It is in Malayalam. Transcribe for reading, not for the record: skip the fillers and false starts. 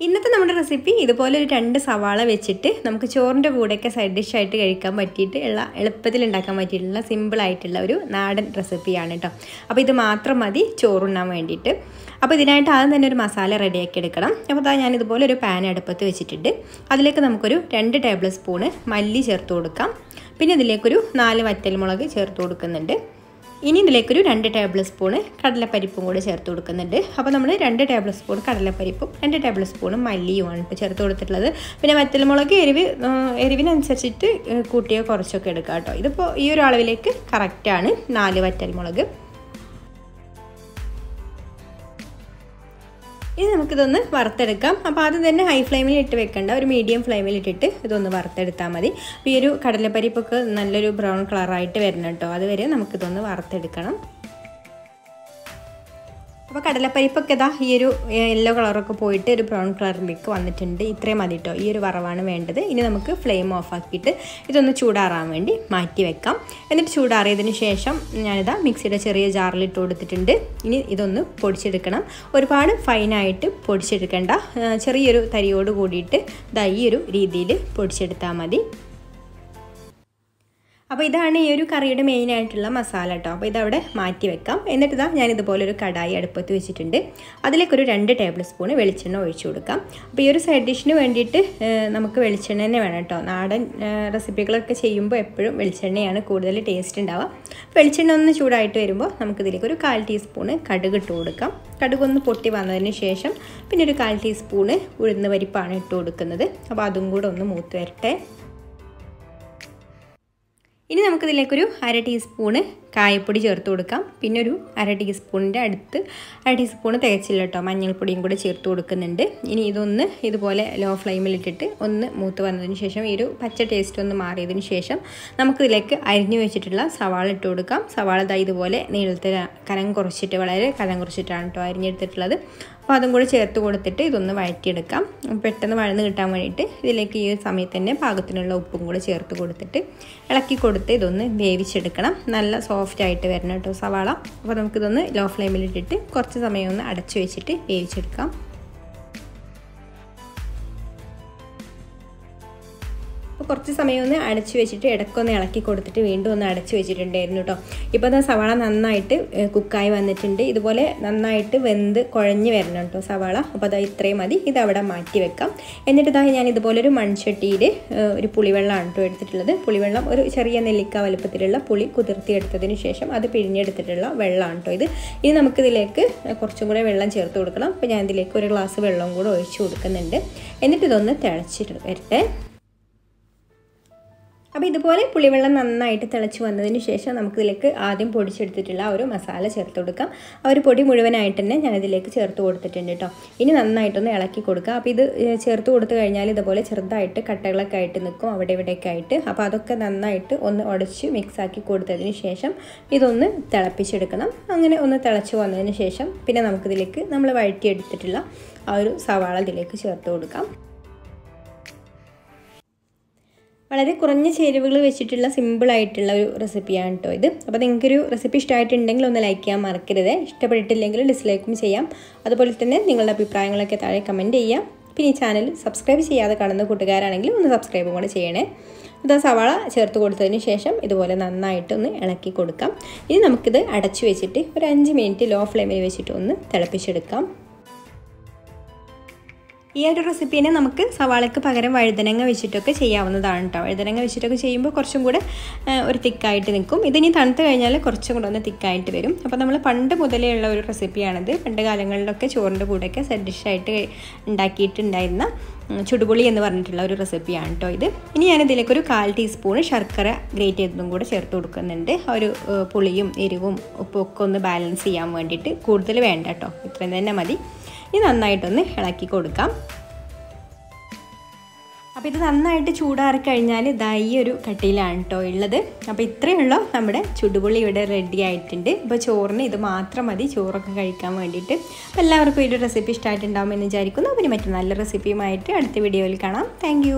ഇന്നത്തെ നമ്മുടെ റെസിപ്പി ഇതുപോലെ ഒരു 2 സവാള വെച്ചിട്ട് നമുക്ക് ചോറിൻ്റെ കൂടെയൊക്കെ സൈഡ് ഡിഷ് ആയിട്ട് കഴിക്കാൻ പറ്റിയിട്ടുള്ള എളുപ്പത്തിൽ ഉണ്ടാക്കാൻ പറ്റിയിട്ടുള്ള സിമ്പിൾ ആയിട്ടുള്ള ഒരു നാടൻ റെസിപ്പിയാണ് കേട്ടോ. അപ്പോൾ ഇത് മാത്രം മതി ചോറുണ്ണാൻ വേണ്ടിയിട്ട്. അപ്പോൾ ഇതിനായിട്ട് ആദ്യം തന്നെ ഒരു മസാല റെഡിയാക്കി എടുക്കണം. അപ്പോൾ ഞാൻ ഇതുപോലെ ഒരു പാൻ അടുപ്പത്ത് വെച്ചിട്ടുണ്ട്. അതിലേക്ക് നമുക്കൊരു 2 ടേബിൾ സ്പൂണ് മല്ലി ചേർത്ത് കൊടുക്കാം. പിന്നെ ഇതിലേക്കൊരു 4 വറ്റൽമുളക് ചേർത്ത് കൊടുക്കുന്നുണ്ട്. ഇനി ഇതിലേക്കൊരു 2 ടേബിൾ സ്പൂണ് കടലപ്പരിപ്പും കൂടി ചേർത്ത് കൊടുക്കുന്നുണ്ട്. അപ്പോൾ നമ്മൾ 2 ടേബിൾ സ്പൂൺ കടലപ്പരിപ്പും 2 ടേബിൾ സ്പൂണ് മല്ലിയുമാണ് ഇപ്പോൾ ചേർത്ത് കൊടുത്തിട്ടുള്ളത്. പിന്നെ വറ്റൽമുളക് എരിവിനനുസരിച്ചിട്ട് കൂട്ടിയോ കുറച്ചൊക്കെ എടുക്കാം കേട്ടോ. ഇതിപ്പോൾ ഈ ഒരു അളവിലേക്ക് കറക്റ്റാണ് 4 വറ്റൽമുളക്. ഇനി നമുക്കിതൊന്ന് വറുത്തെടുക്കാം. അപ്പോൾ ആദ്യം തന്നെ ഹൈ ഫ്ലെയിമിൽ ഇട്ട് വെക്കേണ്ട, ഒരു മീഡിയം ഫ്ലെയിമിൽ ഇട്ടിട്ട് ഇതൊന്ന് വറുത്തെടുത്താൽ മതി. അപ്പോൾ ഈ ഒരു കടലപ്പരിപ്പൊക്കെ നല്ലൊരു ബ്രൗൺ കളറായിട്ട് വരണം കേട്ടോ. അതുവരെ നമുക്കിതൊന്ന് വറുത്തെടുക്കണം. അപ്പോൾ കടലപ്പരിപ്പൊക്കെ ഇതാ ഈ ഒരു യെല്ലോ കളറൊക്കെ പോയിട്ട് ഒരു ബ്രൗൺ കളറിലേക്ക് വന്നിട്ടുണ്ട്. ഇത്രയും മതി കേട്ടോ. ഈ ഒരു വറവാണ് വേണ്ടത്. ഇനി നമുക്ക് ഫ്ലെയിം ഓഫ് ആക്കിയിട്ട് ഇതൊന്ന് ചൂടാറാൻ വേണ്ടി മാറ്റി വെക്കാം. എന്നിട്ട് ചൂടാറിയതിന് ശേഷം ഞാനിതാ മിക്സിയുടെ ചെറിയ ജാറിലിട്ട് കൊടുത്തിട്ടുണ്ട്. ഇനി ഇതൊന്ന് പൊടിച്ചെടുക്കണം. ഒരുപാട് ഫൈനായിട്ട് പൊടിച്ചെടുക്കേണ്ട, ചെറിയൊരു തരിയോട് കൂടിയിട്ട് ഇതാ ഈ ഒരു രീതിയിൽ പൊടിച്ചെടുത്താൽ മതി. അപ്പോൾ ഇതാണ് ഈ ഒരു കറിയുടെ മെയിനായിട്ടുള്ള മസാല കേട്ടോ. അപ്പോൾ ഇതവിടെ മാറ്റി വെക്കാം. എന്നിട്ട് ഇതാ ഞാനിതുപോലൊരു കടായി അടുപ്പത്ത് വെച്ചിട്ടുണ്ട്. അതിലേക്കൊരു 2 ടേബിൾ സ്പൂണ് വെളിച്ചെണ്ണ ഒഴിച്ചു കൊടുക്കാം. അപ്പോൾ ഈ ഒരു സൈഡ് ഡിഷിന് വേണ്ടിയിട്ട് നമുക്ക് വെളിച്ചെണ്ണ തന്നെ വേണം കേട്ടോ. നാടൻ റെസിപ്പികളൊക്കെ ചെയ്യുമ്പോൾ എപ്പോഴും വെളിച്ചെണ്ണയാണ് കൂടുതൽ ടേസ്റ്റ് ഉണ്ടാവുക. വെളിച്ചെണ്ണ ഒന്ന് ചൂടായിട്ട് വരുമ്പോൾ നമുക്കിതിലേക്കൊരു 1/4 ടീസ്പൂണ് കടുക് ഇട്ട് കൊടുക്കാം. കടുകൊന്ന് പൊട്ടി വന്നതിന് ശേഷം പിന്നെ ഒരു 1/4 ടീസ്പൂണ് ഉഴുന്ന് പരിപ്പാണ് ഇട്ട് കൊടുക്കുന്നത്. അപ്പോൾ അതും കൂടെ ഒന്ന് മൂത്ത് വരട്ടെ. ഇനി നമുക്കിതിലേക്കൊരു 1/2 ടീസ്പൂണ് കായപ്പൊടി ചേർത്ത് കൊടുക്കാം. പിന്നെ ഒരു 1/2 ടീസ്പൂണിൻ്റെ അടുത്ത് 1/2 ടീസ്പൂണ് തികച്ചില്ല കേട്ടോ, മഞ്ഞൾപ്പൊടിയും കൂടെ ചേർത്ത് കൊടുക്കുന്നുണ്ട്. ഇനി ഇതൊന്ന് ഇതുപോലെ ലോ ഫ്ലെയിമിലിട്ടിട്ട് ഒന്ന് മൂത്ത് വന്നതിന് ശേഷം ഈ ഒരു പച്ച ടേസ്റ്റ് ഒന്ന് മാറിയതിന് ശേഷം നമുക്കിതിലേക്ക് അരിഞ്ഞു വെച്ചിട്ടുള്ള സവാള ഇട്ട് കൊടുക്കാം. സവാള ഇതുപോലെ നീളത്തിൽ കനം കുറച്ചിട്ട്, വളരെ കനം കുറച്ചിട്ടാണ് കേട്ടോ അരിഞ്ഞെടുത്തിട്ടുള്ളത്. അപ്പോൾ അതും കൂടെ ചേർത്ത് കൊടുത്തിട്ട് ഇതൊന്ന് വഴറ്റിയെടുക്കാം. പെട്ടെന്ന് വഴന്ന് കിട്ടാൻ വേണ്ടിയിട്ട് ഇതിലേക്ക് ഈ സമയത്ത് തന്നെ പാകത്തിനുള്ള ഉപ്പും കൂടെ ചേർത്ത് കൊടുത്തിട്ട് ഇളക്കി കൊടുത്ത് ഇതൊന്ന് വേവിച്ചെടുക്കണം. നല്ല സോഫ്റ്റ് ആയിട്ട് വരണം കേട്ടോ സവാള. അപ്പോൾ നമുക്കിതൊന്ന് ലോ ഫ്ലെയിമിലിട്ടിട്ട് കുറച്ച് സമയം ഒന്ന് അടച്ചു വെച്ചിട്ട് വേവിച്ചെടുക്കാം. അപ്പോൾ കുറച്ച് സമയം ഒന്ന് അടച്ചു വെച്ചിട്ട് ഇടയ്ക്കൊന്ന് ഇളക്കി കൊടുത്തിട്ട് വീണ്ടും ഒന്ന് അടച്ചു വെച്ചിട്ടുണ്ടായിരുന്നു കേട്ടോ. ഇപ്പോൾ അത് സവാള നന്നായിട്ട് കുക്കായി വന്നിട്ടുണ്ട്. ഇതുപോലെ നന്നായിട്ട് വെന്ത് കുഴഞ്ഞ് വരണം കേട്ടോ സവാള. അപ്പോൾ അത് ഇത്രയും മതി. ഇതവിടെ മാറ്റി വെക്കാം. എന്നിട്ട് ഞാൻ ഇതുപോലൊരു മൺചട്ടിയിൽ ഒരു പുളിവെള്ളമാണ് കേട്ടോ എടുത്തിട്ടുള്ളത്. പുളിവെള്ളം ഒരു ചെറിയ നെല്ലിക്ക വലുപ്പത്തിലുള്ള പുളി കുതിർത്തിയെടുത്തതിന് ശേഷം അത് പിഴിഞ്ഞെടുത്തിട്ടുള്ള വെള്ളമാണ് കേട്ടോ ഇത്. ഇനി നമുക്കിതിലേക്ക് കുറച്ചും കൂടെ വെള്ളം ചേർത്ത് കൊടുക്കണം. അപ്പോൾ ഞാൻ ഇതിലേക്ക് ഒരു ഗ്ലാസ് വെള്ളവും കൂടെ ഒഴിച്ച് കൊടുക്കുന്നുണ്ട്. എന്നിട്ട് ഇതൊന്ന് തിളച്ചിട്ട് വരട്ടെ. അപ്പോൾ ഇതുപോലെ പുളിവെള്ളം നന്നായിട്ട് തിളച്ച് വന്നതിന് ശേഷം നമുക്കിതിലേക്ക് ആദ്യം പൊടിച്ചെടുത്തിട്ടുള്ള ആ ഒരു മസാല ചേർത്ത് കൊടുക്കാം. ആ ഒരു പൊടി മുഴുവനായിട്ട് തന്നെ ഞാനിതിലേക്ക് ചേർത്ത് കൊടുത്തിട്ടുണ്ട് കേട്ടോ. ഇനി നന്നായിട്ടൊന്ന് ഇളക്കി കൊടുക്കുക. അപ്പോൾ ഇത് ചേർത്ത് കൊടുത്തു കഴിഞ്ഞാൽ ഇതുപോലെ ചെറുതായിട്ട് കട്ടകളൊക്കെ ആയിട്ട് നിൽക്കും അവിടെ ഇവിടെയൊക്കെ ആയിട്ട്. അപ്പോൾ അതൊക്കെ നന്നായിട്ട് ഒന്ന് ഉടച്ച് മിക്സാക്കി കൊടുത്തതിന് ശേഷം ഇതൊന്ന് തിളപ്പിച്ചെടുക്കണം. അങ്ങനെ ഒന്ന് തിളച്ച് വന്നതിന് ശേഷം പിന്നെ നമുക്കിതിലേക്ക് നമ്മൾ വഴറ്റിയെടുത്തിട്ടുള്ള ആ ഒരു സവാള ഇതിലേക്ക് ചേർത്ത് കൊടുക്കാം. വളരെ കുറഞ്ഞ ചേരുവകൾ വെച്ചിട്ടുള്ള സിമ്പിളായിട്ടുള്ള ഒരു റെസിപ്പിയാണ് കേട്ടോ ഇത്. അപ്പോൾ നിങ്ങൾക്കൊരു റെസിപ്പി ഇഷ്ടമായിട്ടുണ്ടെങ്കിൽ ഒന്ന് ലൈക്ക് ചെയ്യാൻ മറക്കരുത്. ഇഷ്ടപ്പെട്ടിട്ടില്ലെങ്കിൽ ഡിസ്ലൈക്കും ചെയ്യാം. അതുപോലെ തന്നെ നിങ്ങളുടെ അഭിപ്രായങ്ങളൊക്കെ താഴെ കമൻറ്റ് ചെയ്യാം. പിന്നെ ഈ ചാനൽ സബ്സ്ക്രൈബ് ചെയ്യാതെ കാണുന്ന കൂട്ടുകാരാണെങ്കിൽ ഒന്ന് സബ്സ്ക്രൈബും കൂടെ ചെയ്യണേ. ഇത് സവാള ചേർത്ത് കൊടുത്തതിന് ശേഷം ഇതുപോലെ നന്നായിട്ടൊന്ന് ഇളക്കി കൊടുക്കാം. ഇനി നമുക്കിത് അടച്ചു വെച്ചിട്ട് ഒരു 5 മിനിറ്റ് ലോ ഫ്ലെയിമിൽ വെച്ചിട്ട് ഒന്ന് തിളപ്പിച്ചെടുക്കാം. ഈ ഒരു റെസിപ്പീനെ നമുക്ക് സവാളയ്ക്ക് പകരം വഴുതനങ്ങ വെച്ചിട്ടൊക്കെ ചെയ്യാവുന്നതാണ് കേട്ടോ. വഴുതനങ്ങ വെച്ചിട്ടൊക്കെ ചെയ്യുമ്പോൾ കുറച്ചും കൂടെ ഒരു തിക്കായിട്ട് നിൽക്കും. ഇതിനി തണുത്ത് കഴിഞ്ഞാൽ കുറച്ചും കൂടെ ഒന്ന് തിക്കായിട്ട് വരും. അപ്പോൾ നമ്മൾ പണ്ട് മുതലേ ഉള്ള ഒരു റെസിപ്പിയാണിത്. പണ്ട് കാലങ്ങളിലൊക്കെ ചോറിൻ്റെ കൂടെയൊക്കെ സൈഡ് ഡിഷായിട്ട് ഉണ്ടാക്കിയിട്ടുണ്ടായിരുന്ന ചുടുപുളി എന്ന് പറഞ്ഞിട്ടുള്ള ഒരു റെസിപ്പിയാണ് കേട്ടോ ഇത്. ഇനി ഞാനിതിലേക്കൊരു 1/4 ടീസ്പൂണ് ശർക്കര ഗ്രേറ്റ് ചെയ്തതും കൂടെ ചേർത്ത് കൊടുക്കുന്നുണ്ട്. ഒരു പുളിയും എരിവും ഉപ്പും ഒക്കെ ഒന്ന് ബാലൻസ് ചെയ്യാൻ വേണ്ടിയിട്ട്. കൂടുതൽ വേണ്ട കേട്ടോ, ഇത്രയും തന്നെ മതി. ഇനി നന്നായിട്ടൊന്ന് ഇളക്കി കൊടുക്കാം. അപ്പോൾ ഇത് നന്നായിട്ട് ചൂടാറി കഴിഞ്ഞാൽ ഈ ഒരു കട്ടിയിലാണ് കേട്ടോ ഉള്ളത്. അപ്പോൾ ഇത്രയുള്ള നമ്മുടെ ചുടുപുളി ഇവിടെ റെഡി ആയിട്ടുണ്ട്. അപ്പോൾ ചോറിന് ഇത് മാത്രം മതി ചോറൊക്കെ കഴിക്കാൻ വേണ്ടിയിട്ട്. അപ്പോൾ എല്ലാവർക്കും ഈ ഒരു റെസിപ്പി ഇഷ്ടമായിട്ടുണ്ടാകുമെന്ന് വിചാരിക്കുന്നു. പിന്നെ മറ്റു നല്ല റെസിപ്പിയുമായിട്ട് അടുത്ത വീഡിയോയിൽ കാണാം. താങ്ക്